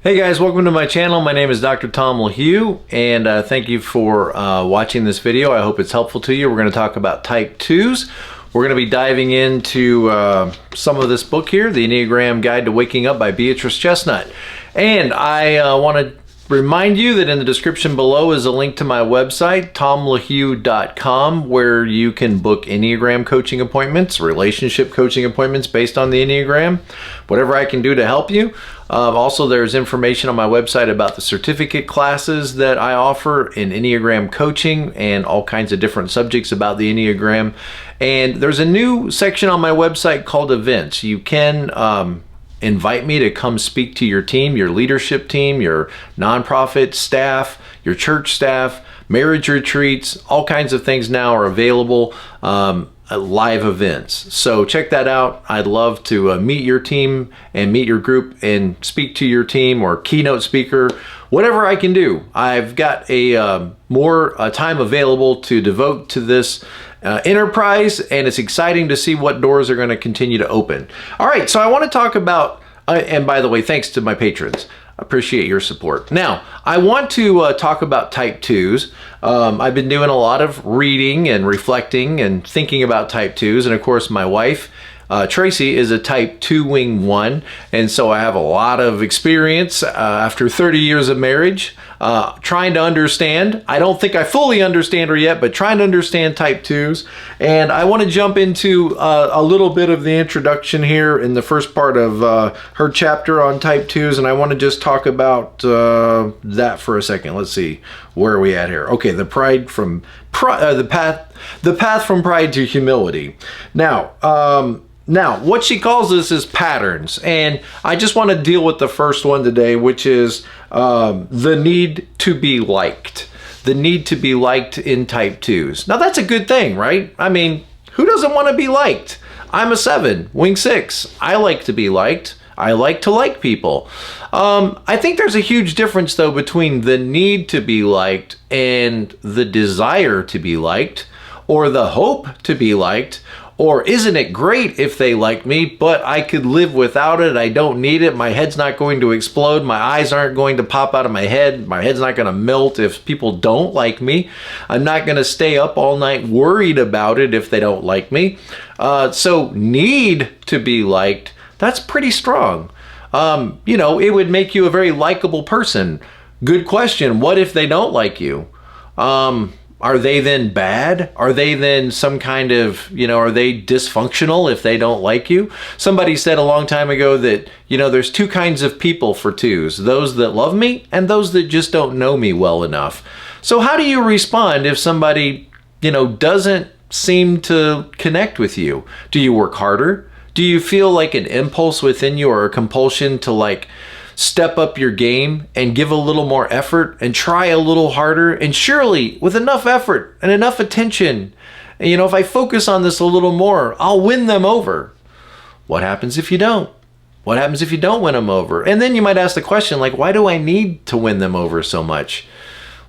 Hey guys, welcome to my channel. My name is Dr. Tom LaHue, and thank you for watching this video. I hope it's helpful to you. We're going to talk about type 2s. We're going to be diving into some of this book here, The Enneagram Guide to Waking Up by Beatrice Chestnut. And I want to remind you that in the description below is a link to my website, tomlahue.com, where you can book Enneagram coaching appointments, relationship coaching appointments based on the Enneagram, whatever I can do to help you. Also, there's information on my website about the certificate classes that I offer in Enneagram coaching and all kinds of different subjects about the Enneagram. And there's a new section on my website called events. You can invite me to come speak to your team, your leadership team, your nonprofit staff, your church staff, marriage retreats, all kinds of things now are available, live events. So check that out. I'd love to meet your team and meet your group and speak to your team or keynote speaker, whatever I can do. I've got a more time available to devote to this enterprise, and it's exciting to see what doors are going to continue to open. All right, so I want to talk about, and by the way, thanks to my patrons. I appreciate your support. Now, I want to talk about type 2s. I've been doing a lot of reading and reflecting and thinking about type 2s, and of course, my wife, Traci, is a type 2 wing 1, and so I have a lot of experience after 30 years of marriage trying to understand. I don't think I fully understand her yet, but trying to understand type 2s. And I want to jump into a little bit of the introduction here in the first part of her chapter on type 2s, and I want to just talk about that for a second. Let's see, where are we at here? Okay, the path from pride to humility. Now, what she calls this is patterns, and I just want to deal with the first one today, which is the need to be liked. The need to be liked in type 2s. Now, that's a good thing, right? I mean, who doesn't want to be liked? I'm a 7, wing 6. I like to be liked. I like to like people. I think there's a huge difference, though, between the need to be liked and the desire to be liked, or the hope to be liked. Or isn't it great if they like me, but I could live without it, I don't need it, my head's not going to explode, my eyes aren't going to pop out of my head's not going to melt if people don't like me, I'm not going to stay up all night worried about it if they don't like me. So need to be liked, that's pretty strong. You know, it would make you a very likable person. Good question, what if they don't like you? Are they then bad? Are they then some kind of, are they dysfunctional if they don't like you? Somebody said a long time ago that, there's two kinds of people for 2s, those that love me and those that just don't know me well enough. So how do you respond if somebody, doesn't seem to connect with you? Do you work harder? Do you feel like an impulse within you or a compulsion to step up your game and give a little more effort and try a little harder? And surely with enough effort and enough attention, if I focus on this a little more, I'll win them over. What happens if you don't? What happens if you don't win them over? And then you might ask the question, why do I need to win them over so much?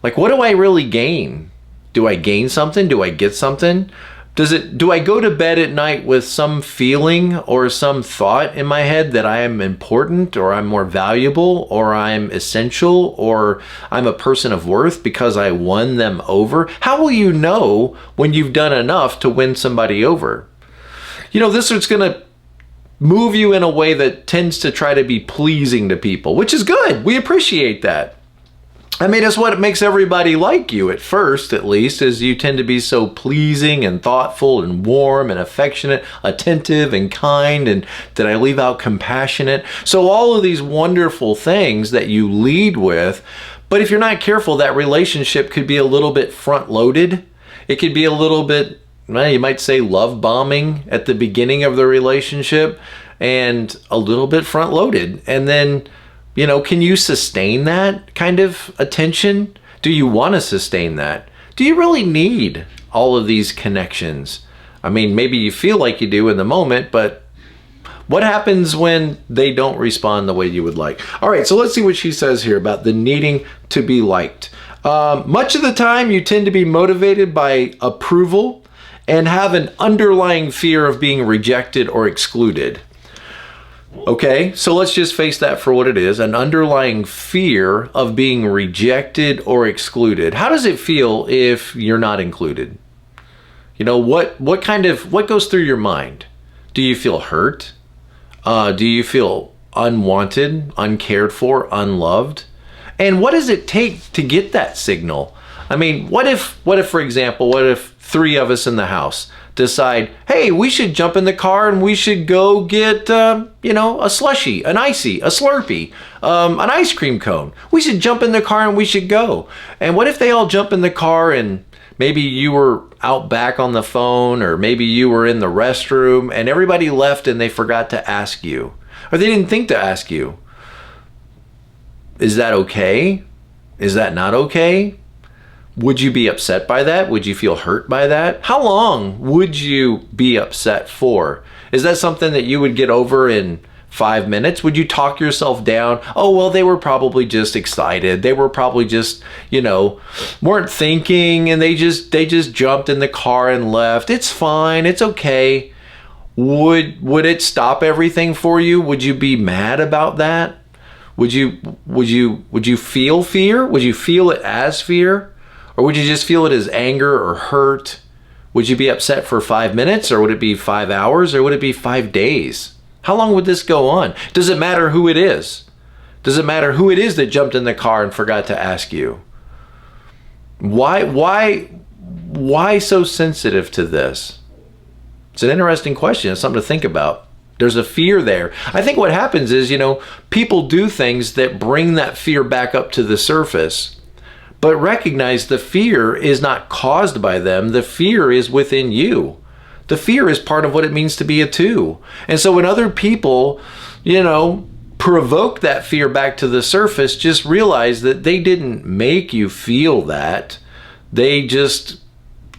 What do I really gain? Do I gain something? Do I get something? Do I go to bed at night with some feeling or some thought in my head that I am important, or I'm more valuable, or I'm essential, or I'm a person of worth because I won them over? How will you know when you've done enough to win somebody over? This is going to move you in a way that tends to try to be pleasing to people, which is good. We appreciate that. I mean, it's what makes everybody like you at first, at least, is you tend to be so pleasing and thoughtful and warm and affectionate, attentive and kind, and did I leave out compassionate? So all of these wonderful things that you lead with, but if you're not careful, that relationship could be a little bit front-loaded. It could be a little bit, you might say, love bombing at the beginning of the relationship, and a little bit front-loaded. And then, can you sustain that kind of attention? Do you want to sustain that? Do you really need all of these connections? I mean, maybe you feel like you do in the moment, but what happens when they don't respond the way you would like? All right, so let's see what she says here about the needing to be liked. Much of the time, you tend to be motivated by approval and have an underlying fear of being rejected or excluded. Okay, so let's just face that for what it is, an underlying fear of being rejected or excluded. How does it feel if you're not included? You know, what goes through your mind? Do you feel hurt? Do you feel unwanted, uncared for, unloved? And what does it take to get that signal? I mean, what if, for example, what if 3 of us in the house decide, hey, we should jump in the car and we should go get, a slushie, an icy, a Slurpee, an ice cream cone. We should jump in the car and we should go. And what if they all jump in the car and maybe you were out back on the phone, or maybe you were in the restroom and everybody left and they forgot to ask you, or they didn't think to ask you? Is that okay? Is that not okay? Would you be upset by that? Would you feel hurt by that? How long would you be upset for? Is that something that you would get over in 5 minutes? Would you talk yourself down? Oh, well, they were probably just excited. They were probably just, weren't thinking, and they just jumped in the car and left. It's fine. It's okay. Would it stop everything for you? Would you be mad about that? Would you feel fear? Would you feel it as fear? Or would you just feel it as anger or hurt? Would you be upset for 5 minutes, or would it be 5 hours, or would it be 5 days? How long would this go on? Does it matter who it is? Does it matter who it is that jumped in the car and forgot to ask you? Why so sensitive to this? It's an interesting question. It's something to think about. There's a fear there. I think what happens is, people do things that bring that fear back up to the surface. But recognize the fear is not caused by them. The fear is within you. The fear is part of what it means to be a 2. And so when other people, provoke that fear back to the surface, just realize that they didn't make you feel that. They just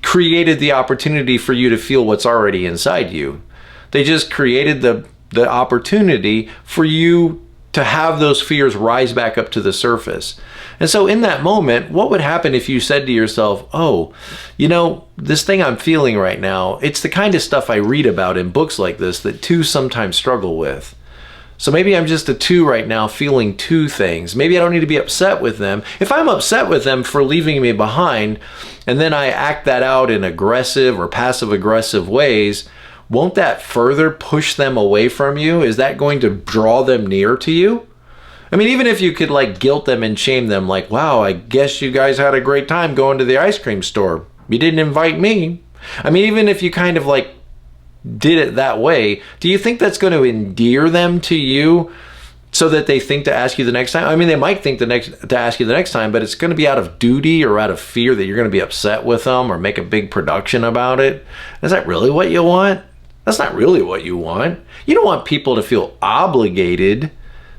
created the opportunity for you to feel what's already inside you. They just created the opportunity for you to have those fears rise back up to the surface. And so in that moment, what would happen if you said to yourself, oh, this thing I'm feeling right now, it's the kind of stuff I read about in books like this that 2s sometimes struggle with. So maybe I'm just a 2 right now feeling 2 things. Maybe I don't need to be upset with them. If I'm upset with them for leaving me behind, and then I act that out in aggressive or passive aggressive ways, won't that further push them away from you? Is that going to draw them near to you? I mean, even if you could guilt them and shame them, wow, I guess you guys had a great time going to the ice cream store. You didn't invite me. I mean, even if you kind of did it that way, do you think that's going to endear them to you so that they think to ask you the next time? I mean, they might think to ask you the next time, but it's going to be out of duty or out of fear that you're going to be upset with them or make a big production about it. Is that really what you want? That's not really what you want. You don't want people to feel obligated.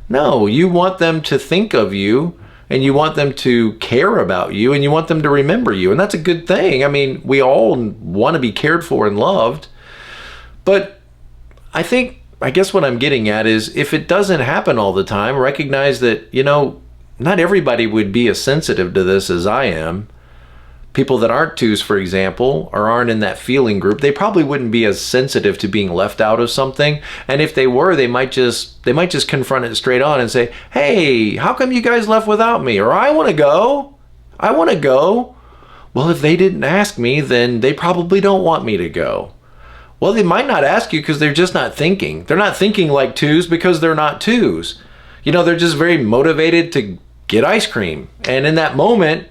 No, you want them to think of you, and you want them to care about you, and you want them to remember you. And that's a good thing. I mean, we all want to be cared for and loved. But I guess what I'm getting at is, if it doesn't happen all the time, recognize that, not everybody would be as sensitive to this as I am. People that aren't 2s, for example, or aren't in that feeling group, they probably wouldn't be as sensitive to being left out of something. And if they were, they might just confront it straight on and say, hey, how come you guys left without me? Or I want to go. Well, if they didn't ask me, then they probably don't want me to go. Well, they might not ask you because they're just not thinking. They're not thinking like 2s because they're not 2s. They're just very motivated to get ice cream. And in that moment,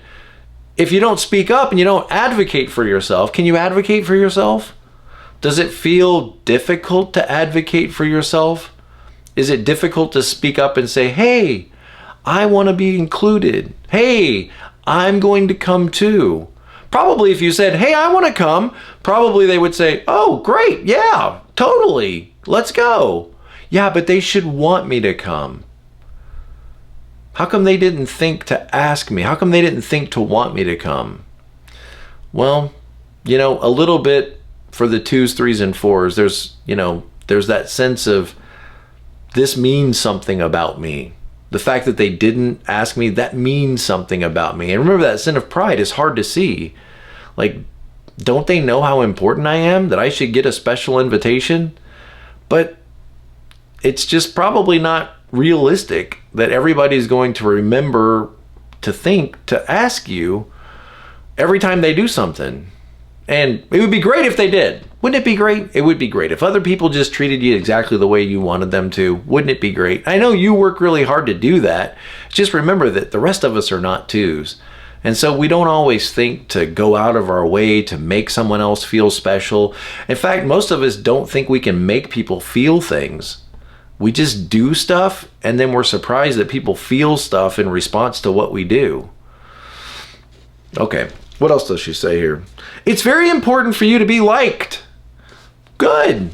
if you don't speak up and you don't advocate for yourself, can you advocate for yourself? Does it feel difficult to advocate for yourself? Is it difficult to speak up and say, hey, I want to be included. Hey, I'm going to come too. Probably if you said, hey, I want to come, probably they would say, oh, great. Yeah, totally. Let's go. Yeah, but they should want me to come. How come they didn't think to ask me? How come they didn't think to want me to come? Well, a little bit for the 2s, 3s, and 4s, there's that sense of, this means something about me. The fact that they didn't ask me, that means something about me. And remember, that sin of pride is hard to see. Don't they know how important I am? That I should get a special invitation? But it's just probably not realistic that everybody's going to remember to think to ask you every time they do something. And it would be great if they did. Wouldn't it be great? It would be great. If other people just treated you exactly the way you wanted them to, wouldn't it be great? I know you work really hard to do that. Just remember that the rest of us are not twos. And so we don't always think to go out of our way to make someone else feel special. In fact, most of us don't think we can make people feel things. We just do stuff, and then we're surprised that people feel stuff in response to what we do. Okay, what else does she say here? It's very important for you to be liked. Good.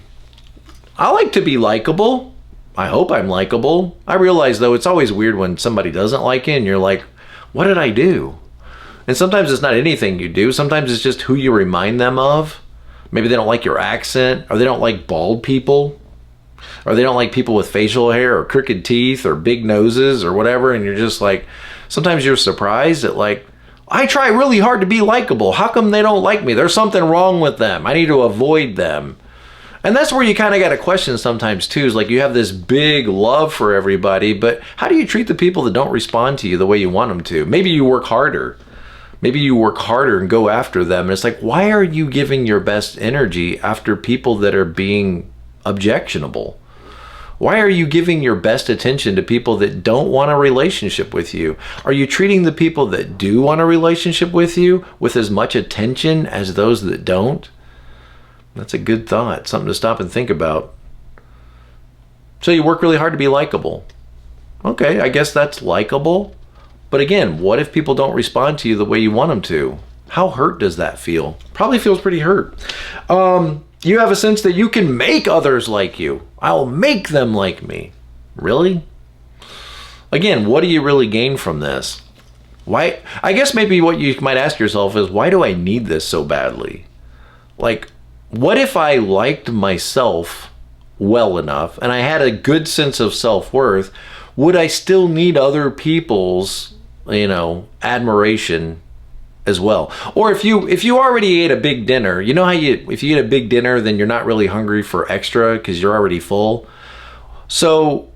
I like to be likable. I hope I'm likable. I realize, though, it's always weird when somebody doesn't like you and you're like, what did I do? And sometimes it's not anything you do. Sometimes it's just who you remind them of. Maybe they don't like your accent, or they don't like bald people, or they don't like people with facial hair or crooked teeth or big noses or whatever. And you're just like, sometimes you're surprised at like, I try really hard to be likable. How come they don't like me? There's something wrong with them. I need to avoid them. And that's where you kind of got to question sometimes too, is like you have this big love for everybody, but how do you treat the people that don't respond to you the way you want them to? Maybe you work harder. Maybe you work harder and go after them. And it's like, why are you giving your best energy after people that are being objectionable? Why are you giving your best attention to people that don't want a relationship with you? Are you treating the people that do want a relationship with you with as much attention as those that don't? That's a good thought, something to stop and think about. So you work really hard to be likable. Okay, I guess that's likable. But again, what if people don't respond to you the way you want them to? How hurt does that feel? Probably feels pretty hurt. You have a sense that you can make others like you. I'll make them like me. Really? Again, what do you really gain from this? Why? I guess maybe what you might ask yourself is, why do I need this so badly? Like, what if I liked myself well enough and I had a good sense of self-worth? Would I still need other people's, admiration as well? Or if you already ate a big dinner, you know how if you eat a big dinner, then you're not really hungry for extra because you're already full. So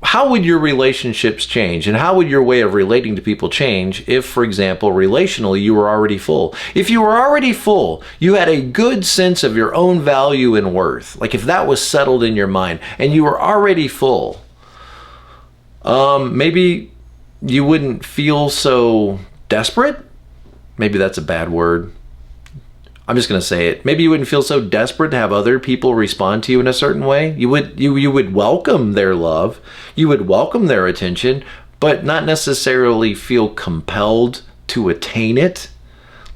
how would your relationships change, and how would your way of relating to people change if, for example, relationally, you were already full? If you were already full, you had a good sense of your own value and worth, like if that was settled in your mind and you were already full, maybe you wouldn't feel so desperate. Maybe that's a bad word. I'm just going to say it. Maybe you wouldn't feel so desperate to have other people respond to you in a certain way. You would welcome their love. You would welcome their attention, but not necessarily feel compelled to attain it.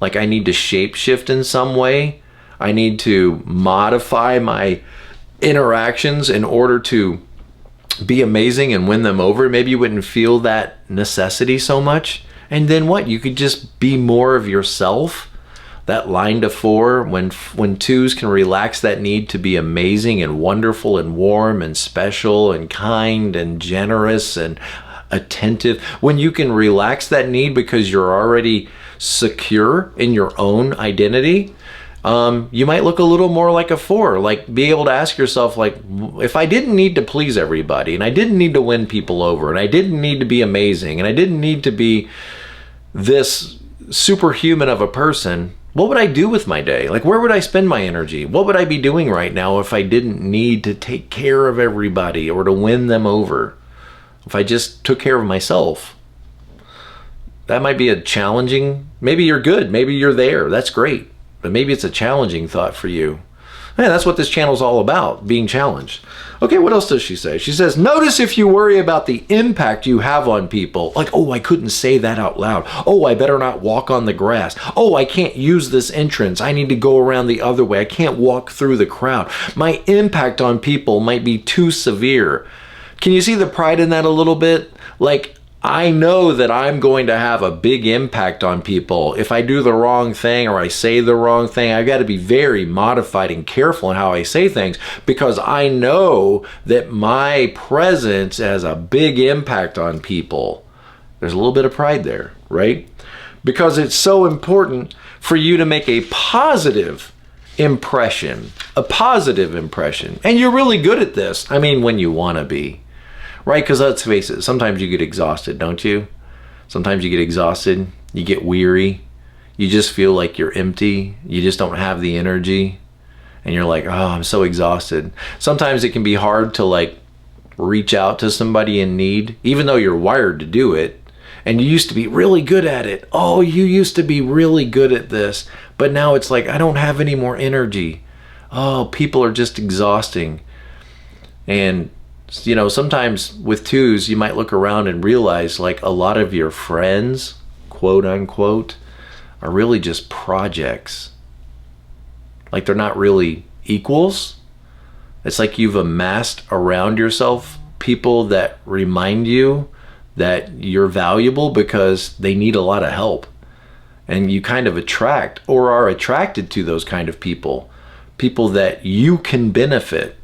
Like I need to shapeshift in some way. I need to modify my interactions in order to be amazing and win them over. Maybe you wouldn't feel that necessity so much. And then what? You could just be more of yourself. That line to 4, when twos can relax that need to be amazing and wonderful and warm and special and kind and generous and attentive, when you can relax that need because you're already secure in your own identity, you might look a little more like a 4. Like, be able to ask yourself, like, if I didn't need to please everybody, and I didn't need to win people over, and I didn't need to be amazing, and I didn't need to be this superhuman of a person, what would I do with my day? Like, where would I spend my energy? What would I be doing right now if I didn't need to take care of everybody or to win them over? If I just took care of myself? That might be a challenging, maybe you're good, maybe you're there, that's great. But maybe it's a challenging thought for you. Man, that's what this channel is all about, being challenged. Okay, what else does she say? She says, notice if you worry about the impact you have on people. Like, oh, I couldn't say that out loud. Oh, I better not walk on the grass. Oh, I can't use this entrance. I need to go around the other way. I can't walk through the crowd. My impact on people might be too severe. Can you see the pride in that a little bit? Like, I know that I'm going to have a big impact on people. If I do the wrong thing or I say the wrong thing, I've got to be very modified and careful in how I say things, because I know that my presence has a big impact on people. There's a little bit of pride there, right? Because it's so important for you to make a positive impression, a positive impression. And you're really good at this. I mean, when you want to be, right? Because let's face it, sometimes you get exhausted, don't you? Sometimes you get exhausted, you get weary, you just feel like you're empty, you just don't have the energy, and you're like, oh, I'm so exhausted. Sometimes it can be hard to like reach out to somebody in need, even though you're wired to do it. And you used to be really good at it. Oh, you used to be really good at this. But now it's like, I don't have any more energy. Oh, people are just exhausting. And, you know, sometimes with twos, you might look around and realize like a lot of your friends, quote unquote, are really just projects. Like they're not really equals. It's like you've amassed around yourself people that remind you that you're valuable because they need a lot of help. And you kind of attract or are attracted to those kind of people. People that you can benefit.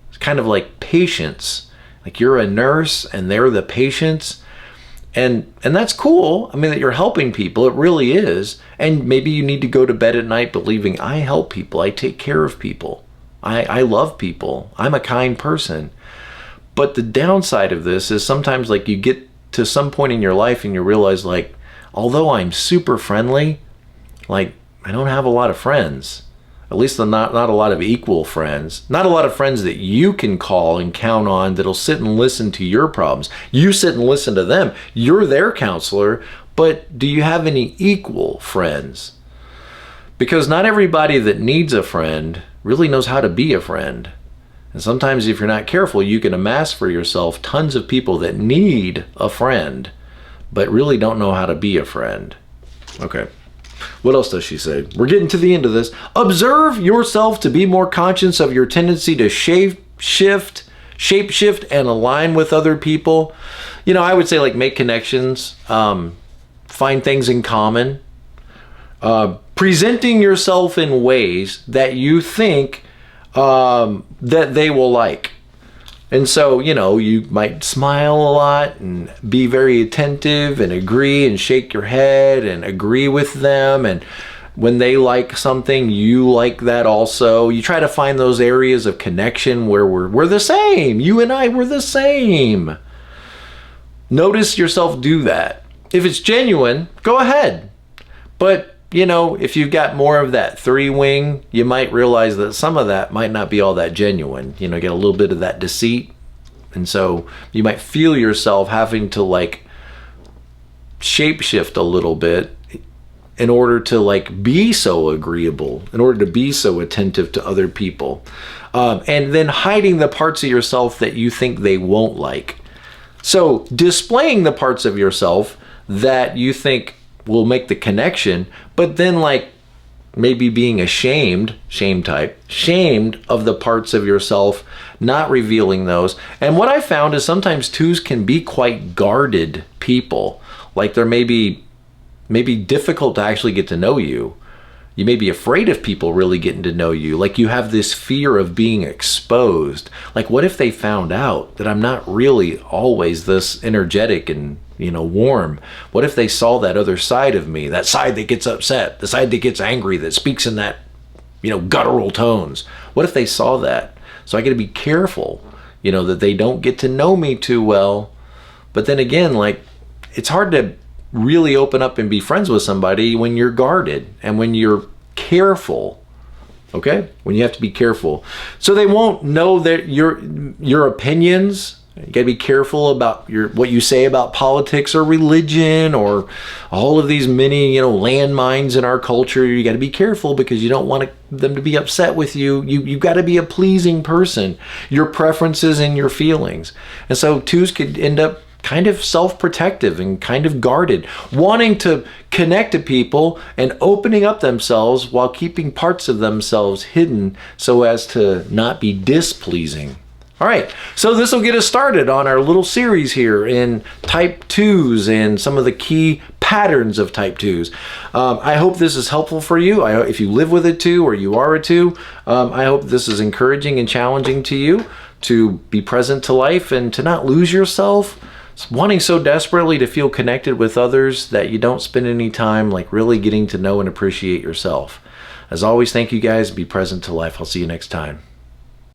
It's kind of like patients. Like you're a nurse and they're the patients. And that's cool. I mean, that you're helping people. It really is. And maybe you need to go to bed at night believing I help people. I take care of people. I love people. I'm a kind person. But the downside of this is sometimes like you get to some point in your life and you realize like, although I'm super friendly, like I don't have a lot of friends. At least not a lot of equal friends. Not a lot of friends that you can call and count on that'll sit and listen to your problems. You sit and listen to them. You're their counselor, but do you have any equal friends? Because not everybody that needs a friend really knows how to be a friend. And sometimes if you're not careful, you can amass for yourself tons of people that need a friend, but really don't know how to be a friend. Okay. What else does she say? We're getting to the end of this. Observe yourself to be more conscious of your tendency to shape-shift, and align with other people. You know, I would say like make connections, find things in common, presenting yourself in ways that you think that they will like. And so, you know, you might smile a lot and be very attentive and agree and shake your head and agree with them. And when they like something, you like that also. You try to find those areas of connection where we're the same. You and I, we're the same. Notice yourself do that. If it's genuine, go ahead. But you know, if you've got more of that three wing, you might realize that some of that might not be all that genuine. You know, get a little bit of that deceit. And so you might feel yourself having to like shapeshift a little bit in order to like be so agreeable, in order to be so attentive to other people. And then hiding the parts of yourself that you think they won't like. So displaying the parts of yourself that you think will make the connection, but then like maybe being ashamed of the parts of yourself, not revealing those. And what I found is sometimes twos can be quite guarded people. Like they're maybe difficult to actually get to know you. You may be afraid of people really getting to know you. Like you have this fear of being exposed. Like what if they found out that I'm not really always this energetic and, you know, warm? What if they saw that other side of me, that side that gets upset, the side that gets angry, that speaks in that, you know, guttural tones? What if they saw that? So I got to be careful, you know, that they don't get to know me too well. But then again, like it's hard to really open up and be friends with somebody when you're guarded and when you're careful. Okay? When you have to be careful. So they won't know that your opinions. You got to be careful about what you say about politics or religion or all of these many, you know, landmines in our culture. You got to be careful because you don't want them to be upset with you. You've got to be a pleasing person. Your preferences and your feelings. And so twos could end up kind of self-protective and kind of guarded, wanting to connect to people and opening up themselves while keeping parts of themselves hidden so as to not be displeasing. All right, so this will get us started on our little series here in type 2s and some of the key patterns of type 2s. I hope this is helpful for you. If you live with a 2 or you are a 2, I hope this is encouraging and challenging to you to be present to life and to not lose yourself. Wanting so desperately to feel connected with others that you don't spend any time like really getting to know and appreciate yourself. As always, thank you guys. Be present to life. I'll see you next time.